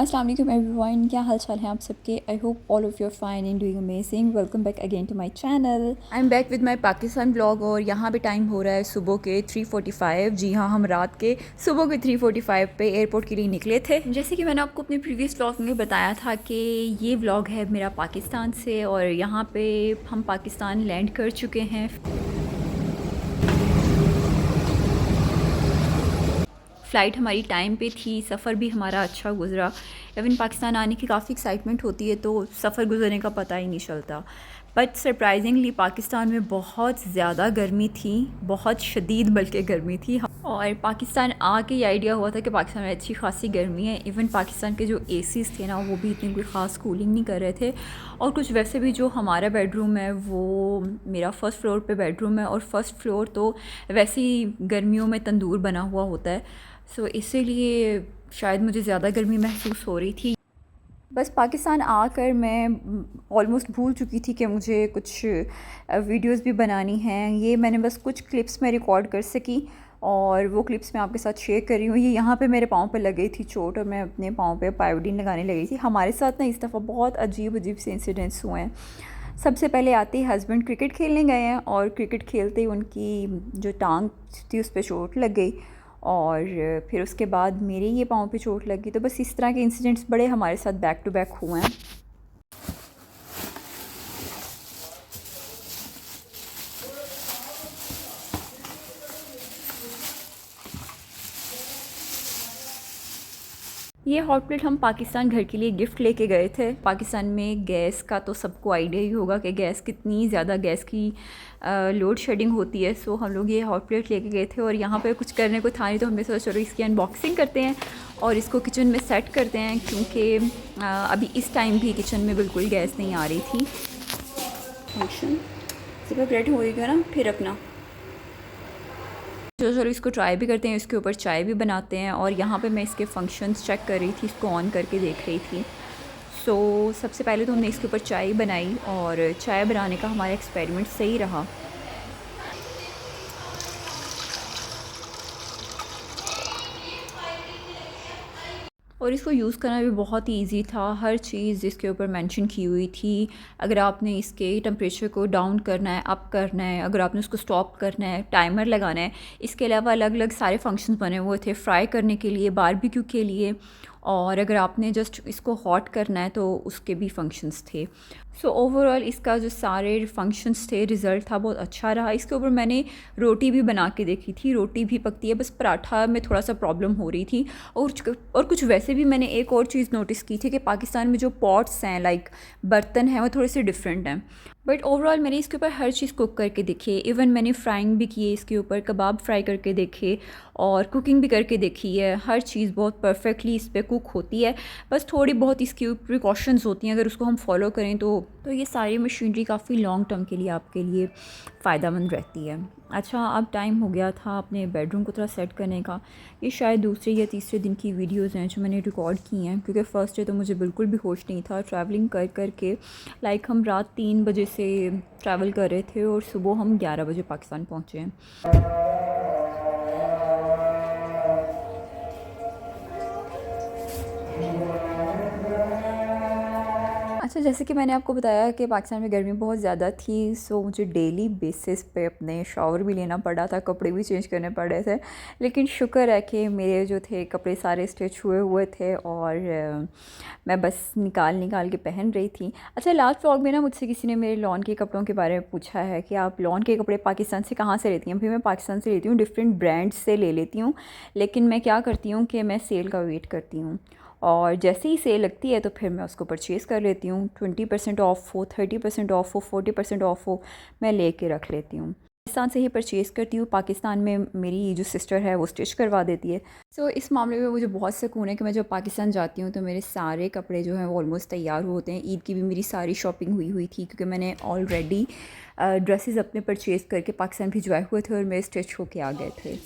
अस्सलाम वालेकुम एवरीवन, क्या हाल चाल है आप सबके। I hope all of you are fine and doing amazing. Welcome back again to my channel. I am back with my Pakistan blog और यहाँ पे टाइम हो रहा है सुबह के 3:45। जी हाँ, हम रात के सुबह के 3:45 पे एयरपोर्ट के लिए निकले थे। जैसे कि मैंने आपको अपने प्रीवियस ब्लॉग में बताया था कि ये व्लॉग है मेरा पाकिस्तान से, और यहाँ पर हम पाकिस्तान लैंड कर चुके हैं। फ़्लाइट हमारी टाइम पे थी, सफ़र भी हमारा अच्छा गुज़रा। इवन पाकिस्तान आने की काफ़ी एक्साइटमेंट होती है तो सफ़र गुज़रने का पता ही नहीं चलता। बट सरप्राइजिंगली पाकिस्तान में बहुत ज़्यादा गर्मी थी, बहुत शदीद बल्कि गर्मी थी। और पाकिस्तान आके ये आइडिया हुआ था कि पाकिस्तान में अच्छी खासी गर्मी है। इवन पाकिस्तान के जो एसीज़ थे ना, वो भी इतनी कोई ख़ास कूलिंग नहीं कर रहे थे। और कुछ वैसे भी जो हमारा बेडरूम है वो मेरा फ़र्स्ट फ्लोर पे बेडरूम है, और फर्स्ट फ्लोर तो वैसे ही गर्मियों में तंदूर बना हुआ होता है। सो इसीलिए शायद मुझे ज़्यादा गर्मी महसूस हो रही थी। बस पाकिस्तान आकर मैं ऑलमोस्ट भूल चुकी थी कि मुझे कुछ वीडियोस भी बनानी हैं। ये मैंने बस कुछ क्लिप्स में रिकॉर्ड कर सकी और वो क्लिप्स मैं आपके साथ शेयर कर रही हूँ। ये यहाँ पे मेरे पाँव पे लग गई थी चोट और मैं अपने पाँव पे पायोडीन लगाने लगी थी। हमारे साथ ना इस दफ़ा बहुत अजीब अजीब से इंसिडेंट्स हुए हैं। सबसे पहले आते ही हस्बैंड क्रिकेट खेलने गए हैं और क्रिकेट खेलते ही उनकी जो टांग थी उस पर चोट लग गई, और फिर उसके बाद मेरे ये पाँव पे चोट लगी। तो बस इस तरह के इंसिडेंट्स बड़े हमारे साथ बैक टू बैक हुए हैं। ये हॉट प्लेट हम पाकिस्तान घर के लिए गिफ्ट लेके गए थे। पाकिस्तान में गैस का तो सबको आइडिया ही होगा कि गैस कितनी ज़्यादा गैस की लोड शेडिंग होती है। सो हम लोग ये हॉट प्लेट लेके गए थे और यहाँ पे कुछ करने को था नहीं, तो हमने सोचा चलो इसकी अनबॉक्सिंग करते हैं और इसको किचन में सेट करते हैं, क्योंकि अभी इस टाइम भी किचन में बिल्कुल गैस नहीं आ रही थी। फंक्शन जब रेडी होएगा ना फिर अपना चलो इसको ट्राई भी करते हैं, इसके ऊपर चाय भी बनाते हैं। और यहाँ पे मैं इसके फंक्शंस चेक कर रही थी, इसको ऑन करके देख रही थी। सो सबसे पहले तो हमने इसके ऊपर चाय बनाई और चाय बनाने का हमारा एक्सपेरिमेंट सही रहा। और इसको यूज़ करना भी बहुत ही ईजी था। हर चीज़ इसके ऊपर मेंशन की हुई थी। अगर आपने इसके टेम्परेचर को डाउन करना है, अप करना है, अगर आपने उसको स्टॉप करना है, टाइमर लगाना है। इसके अलावा अलग अलग सारे फंक्शंस बने हुए थे, फ्राई करने के लिए, बारबेक्यू के लिए, और अगर आपने जस्ट इसको हॉट करना है तो उसके भी फंक्शंस थे। सो ओवरऑल इसका जो सारे फंक्शंस थे, रिज़ल्ट था बहुत अच्छा रहा। इसके ऊपर मैंने रोटी भी बना के देखी थी, रोटी भी पकती है, बस पराठा में थोड़ा सा प्रॉब्लम हो रही थी। और कुछ वैसे भी मैंने एक और चीज़ नोटिस की थी कि पाकिस्तान में जो पॉट्स हैं, लाइक बर्तन हैं, वो थोड़े से डिफरेंट हैं। बट ओवरऑल मैंने इसके ऊपर हर चीज़ कुक करके देखी है। इवन मैंने फ्राइंग भी की है, इसके ऊपर कबाब फ्राई करके देखे और कुकिंग भी करके देखी है। हर चीज़ बहुत परफेक्टली इस पर कुक होती है। बस थोड़ी बहुत इसकी प्रिकॉशंस होती हैं, अगर उसको हम फॉलो करें तो ये सारी मशीनरी काफ़ी लॉन्ग टर्म के लिए आपके लिए फ़ायदेमंद रहती है। अच्छा, अब टाइम हो गया था अपने बेडरूम को थोड़ा सेट करने का। ये शायद दूसरे या तीसरे दिन की वीडियोस हैं जो मैंने रिकॉर्ड की हैं, क्योंकि फ़र्स्ट डे तो मुझे बिल्कुल भी होश नहीं था ट्रैवलिंग कर के। लाइक हम रात 3 बजे से ट्रैवल कर रहे थे और सुबह हम 11 बजे पाकिस्तान पहुँचे हैं। अच्छा, जैसे कि मैंने आपको बताया कि पाकिस्तान में गर्मी बहुत ज़्यादा थी, सो मुझे डेली बेसिस पे अपने शावर भी लेना पड़ा था, कपड़े भी चेंज करने पड़े थे। लेकिन शुक्र है कि मेरे जो थे कपड़े सारे स्टिच हुए हुए थे और मैं बस निकाल के पहन रही थी। अच्छा, लास्ट व्लॉग में ना मुझसे किसी ने मेरे लॉन के कपड़ों के बारे में पूछा है कि आप लॉन के कपड़े पाकिस्तान से कहाँ से लेती हैं। फिर मैं पाकिस्तान से लेती हूँ, डिफरेंट ब्रांड्स से ले लेती हूँ, लेकिन मैं क्या करती हूँ कि मैं सेल का वेट करती हूँ और जैसे ही सेल लगती है तो फिर मैं उसको परचेज़ कर लेती हूँ। 20% ऑफ़ हो, 30% ऑफ़ हो, 40% ऑफ़ हो, मैं ले के रख लेती हूँ। पाकिस्तान से ही परचेज़ करती हूँ। पाकिस्तान में मेरी जो सिस्टर है वो स्टिच करवा देती है। सो इस मामले में मुझे बहुत सुकून है कि मैं जब पाकिस्तान जाती हूँ तो मेरे सारे कपड़े जो हैं वो ऑलमोस्ट तैयार होते हैं। ईद की भी मेरी सारी शॉपिंग हुई थी, क्योंकि मैंने ऑलरेडी ड्रेसेस अपने परचेज़ करके पाकिस्तान भिजवाए हुए थे और मेरे स्टिच होके आ गए थे।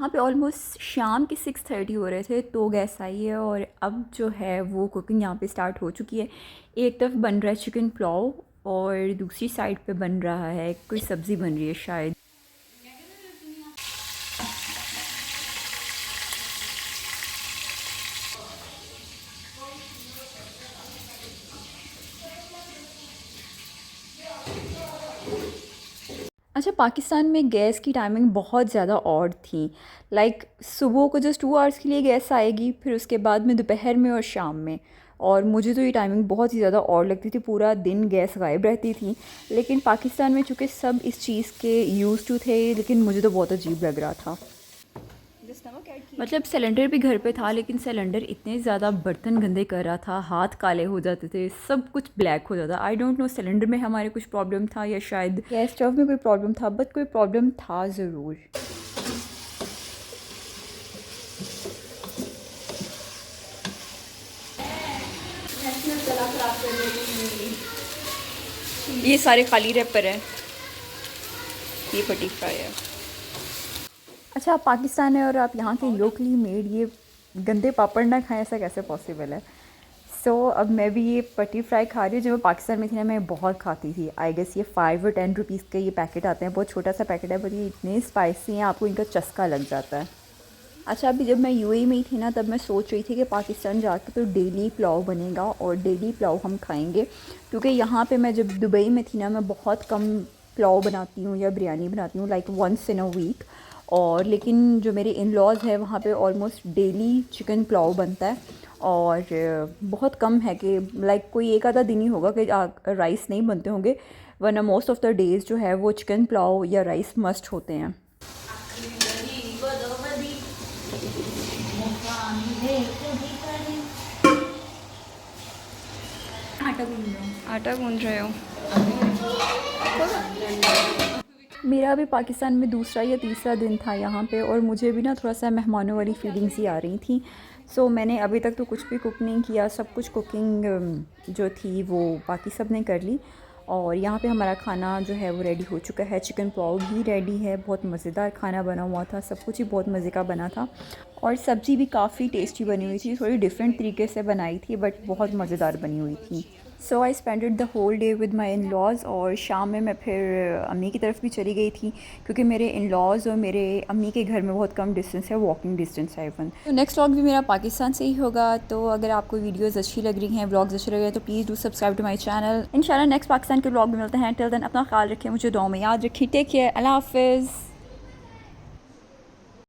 यहाँ पे ऑलमोस्ट शाम के 6:30 हो रहे थे तो गैस आई है और अब जो है वो कुकिंग यहाँ पे स्टार्ट हो चुकी है। एक तरफ बन रहा है चिकन पुलाव और दूसरी साइड पे बन रहा है कोई सब्ज़ी बन रही है शायद। अच्छा, पाकिस्तान में गैस की टाइमिंग बहुत ज़्यादा ऑड थी। लाइक सुबह को जस्ट 2 आवर्स के लिए गैस आएगी, फिर उसके बाद में दोपहर में और शाम में। और मुझे तो ये टाइमिंग बहुत ही ज़्यादा ऑड लगती थी, पूरा दिन गैस गायब रहती थी। लेकिन पाकिस्तान में चूँकि सब इस चीज़ के यूज़ टू थे, लेकिन मुझे तो बहुत अजीब लग रहा था। मतलब सिलेंडर भी घर पे था, लेकिन सिलेंडर इतने ज़्यादा बर्तन गंदे कर रहा था, हाथ काले हो जाते थे, सब कुछ ब्लैक हो जाता। आई डोंट नो सिलेंडर में हमारे कुछ प्रॉब्लम था या शायद गैस स्टोव में कोई प्रॉब्लम था, बट कोई प्रॉब्लम था ज़रूर। ये सारे खाली रैपर हैं, ये पटी फ्राई है। अच्छा, आप पाकिस्तान है और आप यहाँ के लोकली मेड ये गंदे पापड़ ना खाएं, ऐसा कैसे पॉसिबल है? अब मैं भी ये पटी फ्राई खा रही हूँ। जब मैं पाकिस्तान में थी ना, मैं बहुत खाती थी। आई गेस ये 5 और 10 रुपीज़ के ये पैकेट आते हैं, बहुत छोटा सा पैकेट है, बट ये इतने स्पाइसी हैं, आपको इनका चस्का लग जाता है। अच्छा, अभी जब मैं यूएई में ही थी ना, तब मैं सोच रही थी कि पाकिस्तान जाके तो डेली पुलाव बनेगा और डेली पुलाव हम खाएंगे, क्योंकि यहाँ पे मैं जब दुबई में थी ना, मैं बहुत कम पुलाव बनाती हूँ या बिरयानी बनाती हूँ, like once in a week. और लेकिन जो मेरे इन लॉज़ है वहाँ पे ऑलमोस्ट डेली चिकन पुलाव बनता है। और बहुत कम है कि लाइक कोई एक आधा दिन ही होगा कि राइस नहीं बनते होंगे, वरना मोस्ट ऑफ़ द डेज़ जो है वो चिकन पुलाव या राइस मस्ट होते हैं। आटा गूंद रहे हो? मेरा भी पाकिस्तान में दूसरा या तीसरा दिन था यहाँ पे, और मुझे भी ना थोड़ा सा मेहमानों वाली फीलिंग्स ही आ रही थी। मैंने अभी तक तो कुछ भी कुक नहीं किया, सब कुछ कुकिंग जो थी वो बाकी सब ने कर ली। और यहाँ पे हमारा खाना जो है वो रेडी हो चुका है, चिकन पुलाव भी रेडी है, बहुत मज़ेदार खाना बना हुआ था, सब कुछ ही बहुत मज़े का बना था। और सब्ज़ी भी काफ़ी टेस्टी बनी हुई थी, थोड़ी डिफरेंट तरीके से बनाई थी, बट बहुत मज़ेदार बनी हुई थी। I spended the whole day with my in laws, और शाम में मैं फिर अम्मी की तरफ भी चली गई थी, क्योंकि मेरे इन लॉज़ और मेरे अम्मी के घर में बहुत कम डिस्टेंस है, वॉकिंग डिस्टेंस है इवन। तो नेक्स्ट व्लॉग भी मेरा पाकिस्तान से ही होगा। तो अगर आपको वीडियोज़ अच्छी लग रही हैं, व्लॉग्स अच्छे लग रहे हैं, तो please do subscribe to my channel. इंशाल्लाह नेक्स्ट पाकिस्तान के व्लॉग में मिलते हैं। टिल देन अपना ख्याल रखें, मुझे दुआ में याद रखें। टेक केयर, अल्लाह हाफ़िज़।